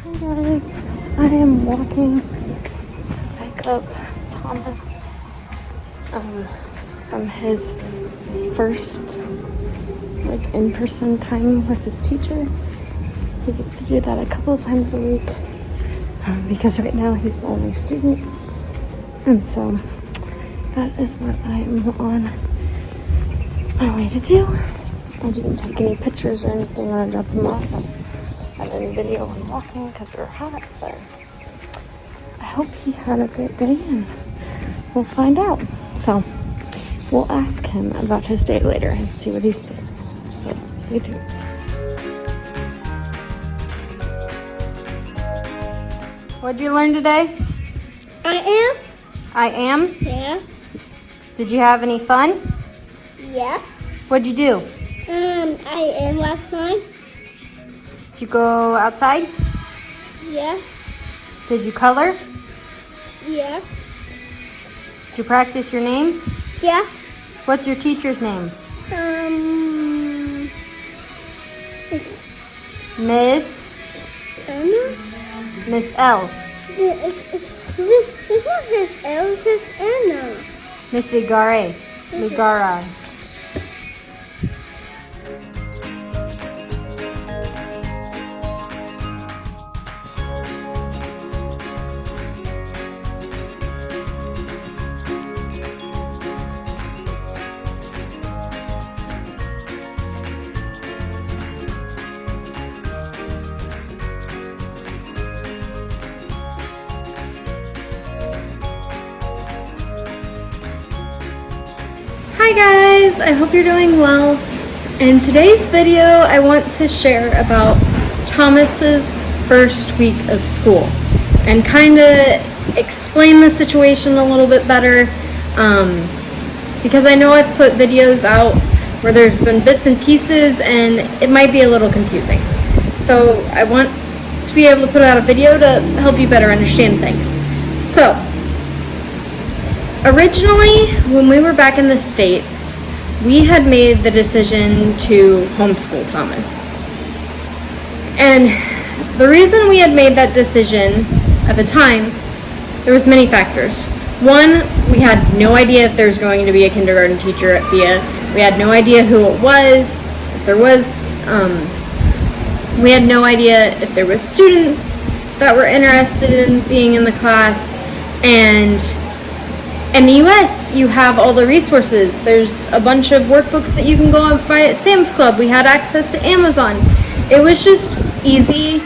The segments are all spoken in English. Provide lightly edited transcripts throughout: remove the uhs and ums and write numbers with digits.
Hey guys, I am walking to pick up Thomas from his first in-person time with his teacher. He gets to do that a couple of times a week because right now he's the only student, and so that is what I am on my way to do. I didn't take any pictures or anything when I dropped him off. I had any video when walking because we were hot, but I hope he had a great day and we'll find out. So we'll ask him about his day later and see what he thinks. So stay tuned. What'd you learn today? I am? Yeah. Did you have any fun? Yeah. What'd you do? I am last night. Did you go outside? Yeah. Did you color? Yeah. Did you practice your name? Yeah. What's your teacher's name? It's Miss Anna. Miss L. It's not his L, it's his Anna. Miss Ligara. Hi guys, I hope you're doing well. In today's video, I want to share about Thomas's first week of school and kind of explain the situation a little bit better, because I know I've put videos out where there's been bits and pieces and it might be a little confusing. So I want to be able to put out a video to help you better understand things. So originally, when we were back in the States, we had made the decision to homeschool Thomas. And the reason we had made that decision at the time, there was many factors. One, we had no idea if there was going to be a kindergarten teacher at FIA. We had no idea who it was, if there was. We had no idea if there was students that were interested in being in the class. And in the US, you have all the resources. There's a bunch of workbooks that you can go and buy at Sam's Club. We had access to Amazon. It was just easy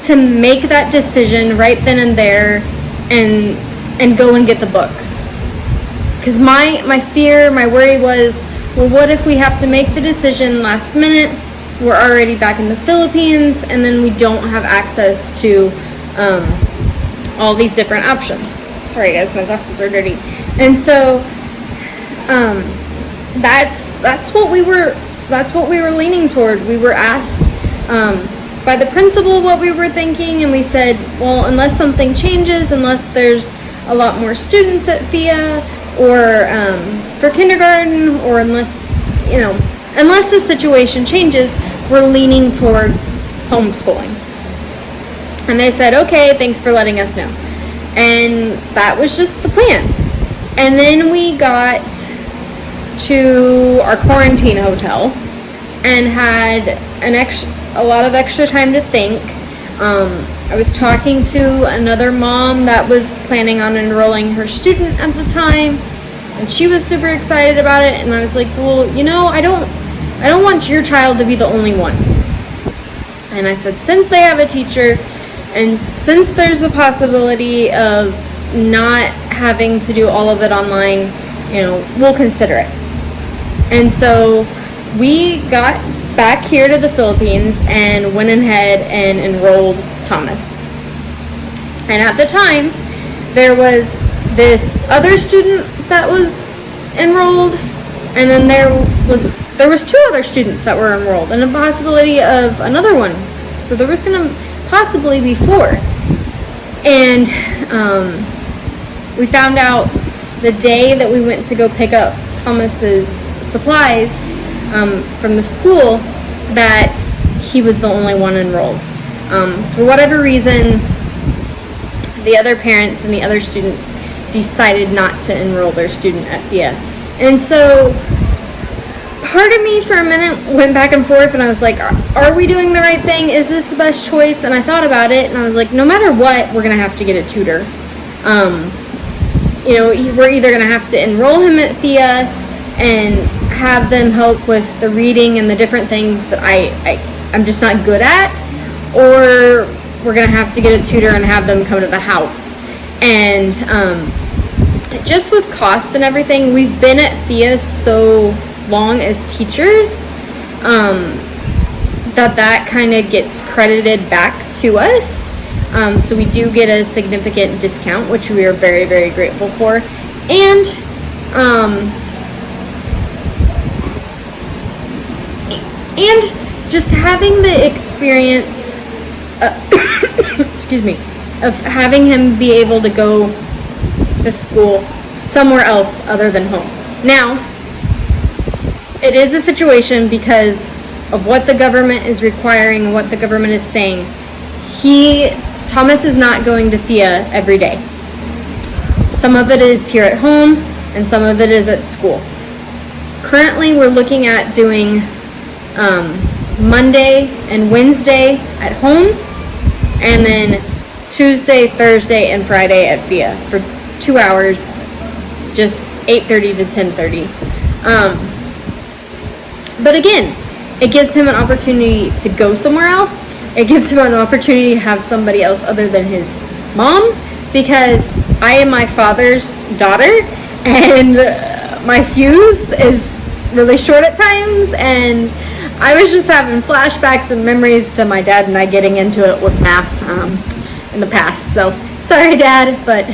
to make that decision right then and there and go and get the books. Because my fear, my worry was, well, what if we have to make the decision last minute? We're already back in the Philippines, and then we don't have access to all these different options. Sorry guys, my glasses are dirty. And so that's what we were leaning toward. We were asked by the principal what we were thinking, and we said, well, unless something changes, unless there's a lot more students at FIA or for kindergarten, or unless the situation changes, we're leaning towards homeschooling. And they said, okay, thanks for letting us know. And that was just the plan. And then we got to our quarantine hotel and had a lot of extra time to think. I was talking to another mom that was planning on enrolling her student at the time, and she was super excited about it. And I was like, well, I don't want your child to be the only one. And I said, since they have a teacher, and since there's a possibility of not having to do all of it online, we'll consider it. And so we got back here to the Philippines and went ahead and enrolled Thomas. And at the time, there was this other student that was enrolled, and then there was 2 other students that were enrolled, and a possibility of another one. So there was going to possibly be 4. And we found out the day that we went to go pick up Thomas's supplies from the school that he was the only one enrolled. For whatever reason, the other parents and the other students decided not to enroll their student at FIA. And so part of me for a minute went back and forth, and I was like, are we doing the right thing? Is this the best choice? And I thought about it, and I was like, no matter what, we're going to have to get a tutor. We're either going to have to enroll him at FIA and have them help with the reading and the different things that I'm just not good at, or we're going to have to get a tutor and have them come to the house. And just with cost and everything, we've been at FIA so long as teachers that kind of gets credited back to us. So we do get a significant discount, which we are very, very grateful for. And just having the experience, excuse me, of having him be able to go to school somewhere else other than home. Now, it is a situation because of what the government is requiring and what the government is saying. Thomas is not going to FIA every day. Some of it is here at home and some of it is at school. Currently, we're looking at doing Monday and Wednesday at home, and then Tuesday, Thursday, and Friday at FIA for 2 hours, just 8:30 to 10:30. But again, it gives him an opportunity to go somewhere else. It gives him an opportunity to have somebody else other than his mom, because I am my father's daughter, and my fuse is really short at times, and I was just having flashbacks and memories to my dad and I getting into it with math in the past. So sorry, Dad, but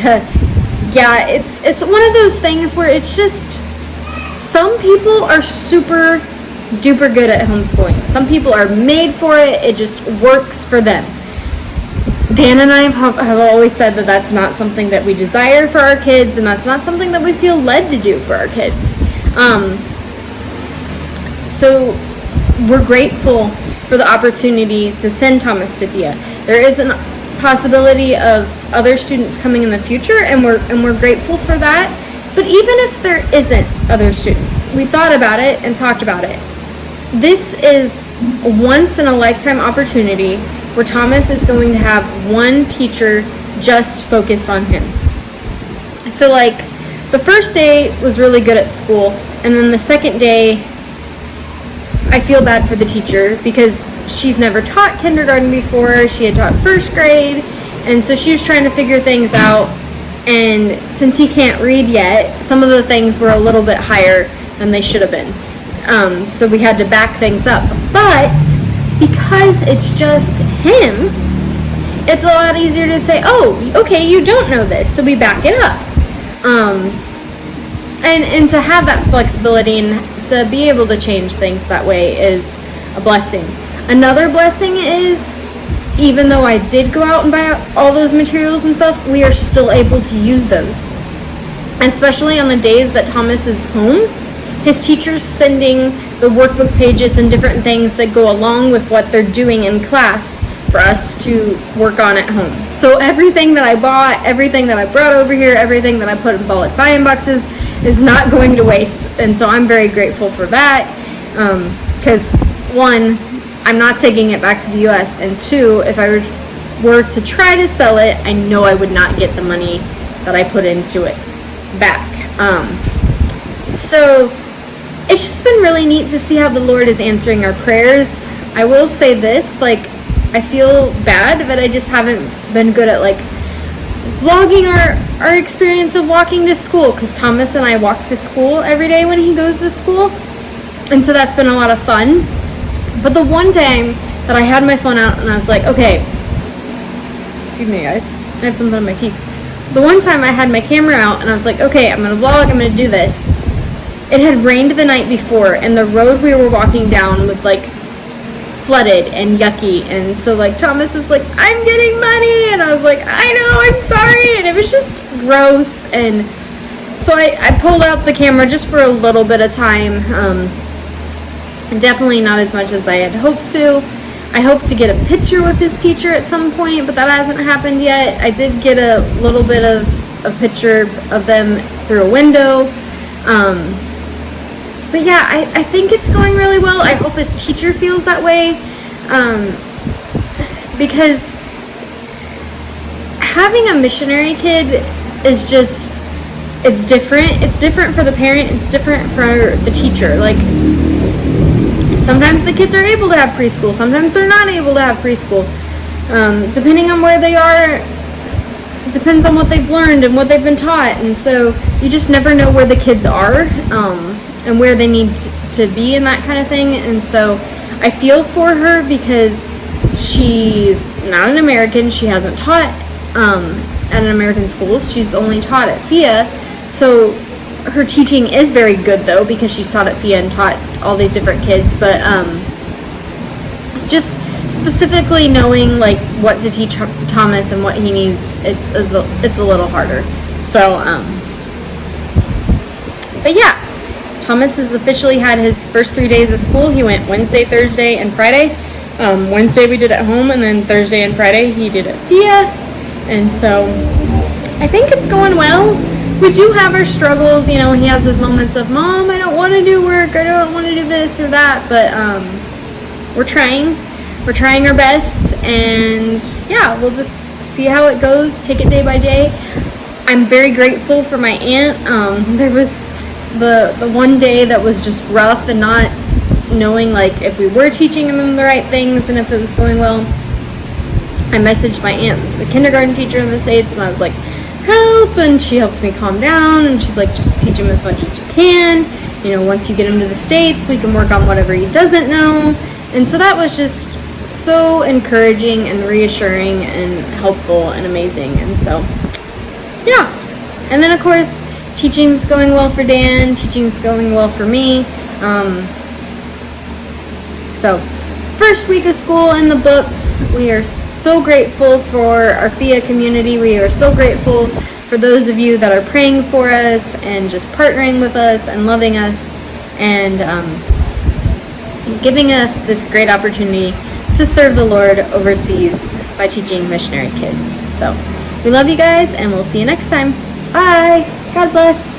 yeah, it's one of those things where it's just, some people are super duper good at homeschooling. Some people are made for it. It just works for them. Dan and I have always said that that's not something that we desire for our kids, and that's not something that we feel led to do for our kids. So we're grateful for the opportunity to send Thomas to FIA. There is a possibility of other students coming in the future, and we're grateful for that. But even if there isn't other students, we thought about it and talked about it. This is a once in a lifetime opportunity where Thomas is going to have one teacher just focused on him. So the first day was really good at school, and then the second day I feel bad for the teacher because she's never taught kindergarten before. She had taught first grade, and so she was trying to figure things out. And since he can't read yet, some of the things were a little bit higher than they should have been. So we had to back things up. But because it's just him, it's a lot easier to say, oh, okay, you don't know this, so we back it up. And to have that flexibility and to be able to change things that way is a blessing. Another blessing is, even though I did go out and buy all those materials and stuff, we are still able to use those. Especially on the days that Thomas is home, his teacher's sending the workbook pages and different things that go along with what they're doing in class for us to work on at home. So everything that I bought, everything that I brought over here, everything that I put in bulk buy-in boxes is not going to waste. And so I'm very grateful for that, because one, I'm not taking it back to the US, and two, if I were to try to sell it, I know I would not get the money that I put into it back. So it's just been really neat to see how the Lord is answering our prayers. I will say this, I feel bad that I just haven't been good at vlogging our experience of walking to school, because Thomas and I walk to school every day when he goes to school, and so that's been a lot of fun. But the one time that I had my phone out and I was like, okay, excuse me guys, I have something on my teeth. The one time I had my camera out and I was like, okay, I'm gonna vlog, I'm gonna do this. It had rained the night before, and the road we were walking down was flooded and yucky, and so Thomas is like, I'm getting muddy, and I was like, I know, I'm sorry, and it was just gross. And so I pulled out the camera just for a little bit of time, definitely not as much as I had hoped to, I hope to get a picture with his teacher at some point, but that hasn't happened yet. I did get a little bit of a picture of them through a window. But yeah, I think it's going really well. I hope his teacher feels that way, because having a missionary kid is just, it's different. It's different for the parent. It's different for the teacher. Like, sometimes the kids are able to have preschool. Sometimes they're not able to have preschool. Depending on where they are, it depends on what they've learned and what they've been taught. And so you just never know where the kids are, and where they need to be and that kind of thing. And so I feel for her because she's not an American. She hasn't taught at an American school. She's only taught at FIA. So her teaching is very good, though, because she's taught at FIA and taught all these different kids. But just specifically knowing like what to teach Thomas and what he needs, it's a little harder. So but yeah, Thomas has officially had his first 3 days of school. He went Wednesday, Thursday, and Friday. Wednesday we did at home, and then Thursday and Friday he did at FIA. And so I think it's going well. We do have our struggles, you know. He has his moments of, Mom, I don't want to do work, I don't want to do this or that, but we're trying our best, and yeah, we'll just see how it goes, take it day by day. I'm very grateful for my aunt. There was the one day that was just rough, and not knowing like if we were teaching them the right things and if it was going well. I messaged my aunt, it's a kindergarten teacher in the States, and I was like, help, and she helped me calm down, and she's like, just teach him as much as you can. You know, once you get him to the States, we can work on whatever he doesn't know. And so that was just so encouraging and reassuring and helpful and amazing. And so, yeah. And then, of course, teaching's going well for Dan. Teaching's going well for me. So, first week of school in the books. We are so grateful for our FIA community. We are so grateful for those of you that are praying for us and just partnering with us and loving us and giving us this great opportunity to serve the Lord overseas by teaching missionary kids. So we love you guys, and we'll see you next time. Bye. God bless.